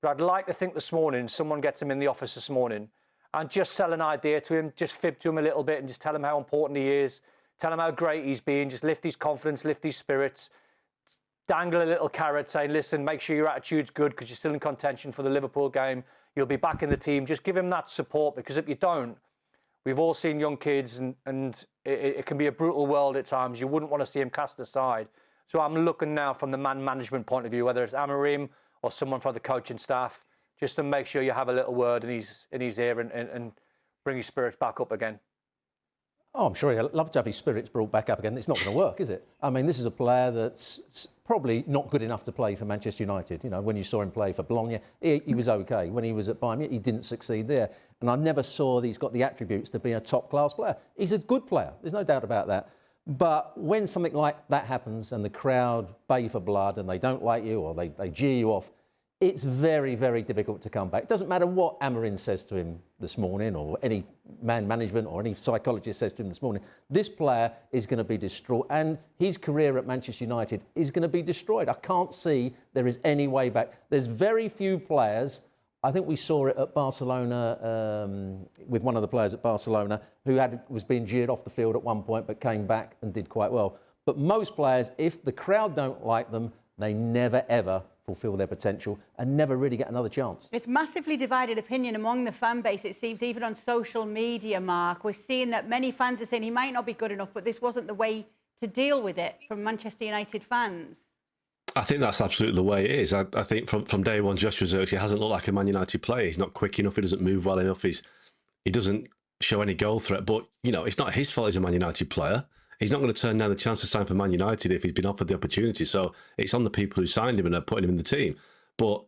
But I'd like to think this morning, someone gets him in the office this morning and just sell an idea to him, just fib to him a little bit and just tell him how important he is, tell him how great he's been, just lift his confidence, lift his spirits, dangle a little carrot saying, listen, make sure your attitude's good because you're still in contention for the Liverpool game. You'll be back in the team. Just give him that support, because if you don't, we've all seen young kids and it can be a brutal world at times. You wouldn't want to see him cast aside. So I'm looking now from the man management point of view, whether it's Amorim or someone from the coaching staff, just to make sure you have a little word in his ear and bring his spirits back up again. Oh, I'm sure he'd love to have his spirits brought back up again. It's not going to work, is it? I mean, this is a player that's probably not good enough to play for Manchester United. You know, when you saw him play for Bologna, he was okay. When he was at Bayern, he didn't succeed there. And I never saw that he's got the attributes to be a top-class player. He's a good player. There's no doubt about that. But when something like that happens and the crowd bay for blood and they don't like you or they jeer you off, it's very, very difficult to come back. It doesn't matter what Amorim says to him this morning or any man management or any psychologist says to him this morning. This player is going to be distraught and his career at Manchester United is going to be destroyed. I can't see there is any way back. There's very few players. I think we saw it at Barcelona with one of the players at Barcelona who was being jeered off the field at one point but came back and did quite well. But most players, if the crowd don't like them, they never, ever fulfil their potential and never really get another chance. It's massively divided opinion among the fan base, it seems, even on social media, Mark. We're seeing that many fans are saying he might not be good enough, but this wasn't the way to deal with it from Manchester United fans. I think that's absolutely the way it is. I think from day one, Joshua Zirkzee hasn't looked like a Man United player. He's not quick enough. He doesn't move well enough. He doesn't show any goal threat. But, you know, it's not his fault he's a Man United player. He's not going to turn down the chance to sign for Man United if he's been offered the opportunity. So it's on the people who signed him and are putting him in the team. But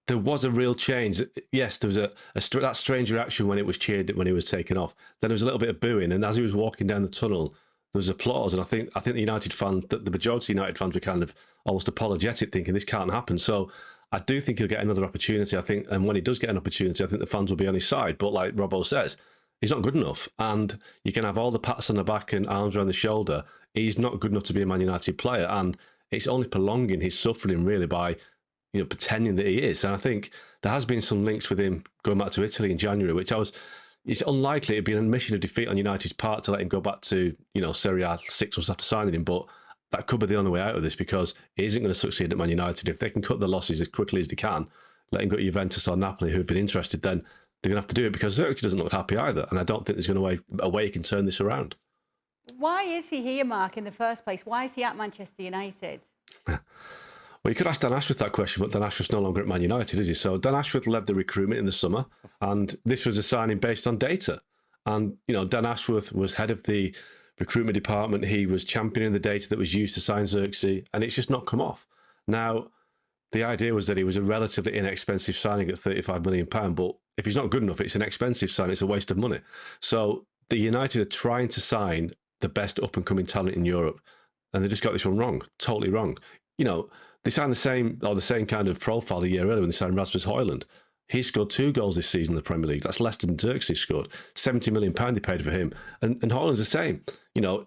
there was a real change. Yes, there was that strange reaction when it was cheered when he was taken off. Then there was a little bit of booing. And as he was walking down the tunnel, there was applause. And I think the United fans, the majority of United fans were kind of almost apologetic, thinking this can't happen. So I do think he'll get another opportunity. I think, and when he does get an opportunity, I think the fans will be on his side. But like Robbo says, he's not good enough. And you can have all the pats on the back and arms around the shoulder. He's not good enough to be a Man United player. And it's only prolonging his suffering, really, by pretending that he is. And I think there has been some links with him going back to Italy in January, it's unlikely it'd be an admission of defeat on United's part to let him go back to, Serie A 6 months after signing him. But that could be the only way out of this, because he isn't going to succeed at Man United. If they can cut the losses as quickly as they can, let him go to Juventus or Napoli, who have been interested, then they're going to have to do it, because Zirkzee doesn't look happy either. And I don't think there's going to be a way he can turn this around. Why is he here, Mark, in the first place? Why is he at Manchester United? Well, you could ask Dan Ashworth that question, but Dan Ashworth's no longer at Man United, is he? So Dan Ashworth led the recruitment in the summer, and this was a signing based on data. And, Dan Ashworth was head of the recruitment department. He was championing the data that was used to sign Zirkzee, and it's just not come off. Now, the idea was that he was a relatively inexpensive signing at £35 million, but if he's not good enough, it's an expensive sign. It's a waste of money. So the United are trying to sign the best up-and-coming talent in Europe, and they just got this one wrong, totally wrong. They signed the same kind of profile a year earlier when they signed Rasmus Højlund. He scored 2 goals this season in the Premier League. That's less than Zirkzee scored. £70 million they paid for him. And Højlund's the same. Højlund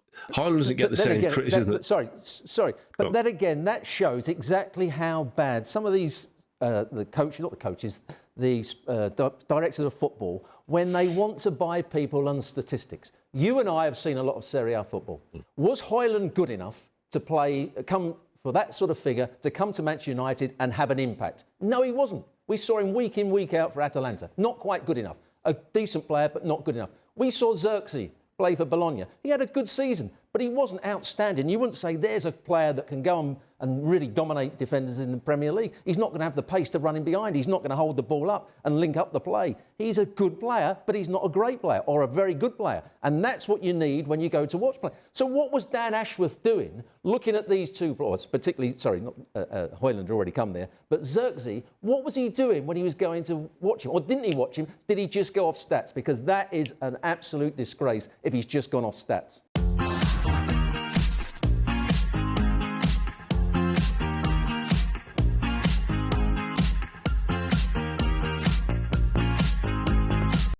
doesn't get the same criticism. Sorry. But then again, that shows exactly how bad some of these, the directors of football, when they want to buy people on statistics. You and I have seen a lot of Serie A football. Was Højlund good enough to for that sort of figure to come to Manchester United and have an impact? No, he wasn't. We saw him week in, week out for Atalanta. Not quite good enough. A decent player, but not good enough. We saw Zirkzee play for Bologna. He had a good season, but he wasn't outstanding. You wouldn't say there's a player that can go on and really dominate defenders in the Premier League. He's not going to have the pace to run in behind. He's not going to hold the ball up and link up the play. He's a good player, but he's not a great player or a very good player. And that's what you need when you go to watch play. So what was Dan Ashworth doing, looking at these two players, particularly, Højlund already come there, but Zirkzee, what was he doing when he was going to watch him? Or didn't he watch him? Did he just go off stats? Because that is an absolute disgrace if he's just gone off stats.